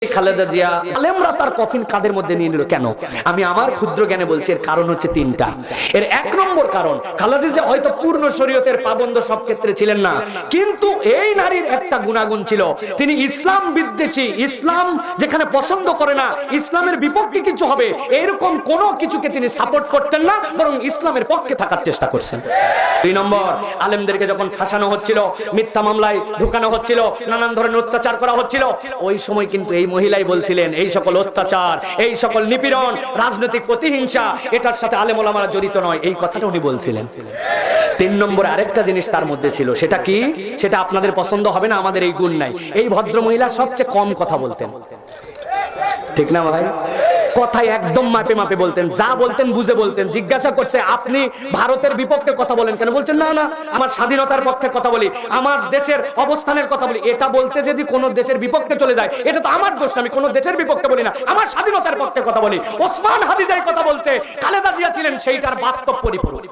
খালেদা জিয়া আলেমরা তার কফিন কাদের মধ্যে নিয়ে নিল কেন? আমি আমার ক্ষুদ্র জ্ঞানে বলছি এর কারণ হচ্ছে তিনটা। এর এক নম্বর কারণ, খালেদা জিয়া হয়তো পূর্ণ শরীয়তের পাবন্দ সব ক্ষেত্রে ছিলেন না, কিন্তু এই নারীর একটা গুণাগুণ ছিল, তিনি ইসলাম বিদ্বেষী, ইসলাম যেখানে পছন্দ করে না, ইসলামের বিপক্ষে কিছু হবে এরকম কোনো কিছুকে তিনি সাপোর্ট করতেন না, বরং ইসলামের পক্ষে থাকার চেষ্টা করছেন। দুই নম্বর, আলেমদেরকে যখন ফাঁসানো হচ্ছিল, মিথ্যা মামলায় ঢুকানো হচ্ছিল, নানান ধরনের অত্যাচার করা হচ্ছিল, ওই সময় কিন্তু এই মহিলাই বলছিলেন এই সকল অত্যাচার, এই সকল নিপীড়ন, রাজনৈতিক প্রতিহিংসা, এটার সাথে আলেম ওলামারা জড়িত নয়, এই কথাটা উনি বলছিলেন। তিন নম্বরে আরেকটা জিনিস তার মধ্যে ছিল, সেটা কি? সেটা আপনাদের পছন্দ হবে না, আমাদের এই গুণ নাই। এই ভদ্র মহিলা সবচেয়ে কম কথা বলতেন, ঠিক না ভাই? কথাই একদম মাপে মাপে বলতেন, যা বলতেন বুঝে বলতেন। জিজ্ঞাসা করছে আপনি ভারতের বিপক্ষে কথা বলেন কেন? বলছেন না না, আমার স্বাধীনতার পক্ষে কথা বলি, আমার দেশের অবস্থানের কথা বলি। এটা বলতে যদি কোন দেশের বিপক্ষে চলে যায়, এটা তো আমার দোষ না, আমি কোন দেশের বিপক্ষে বলি না, আমার স্বাধীনতার পক্ষে কথা বলি। ওসমান হাদি যেই কথা বলছে খালেদা জিয়া ছিলেন সেইটার বাস্তব পরিপূরক।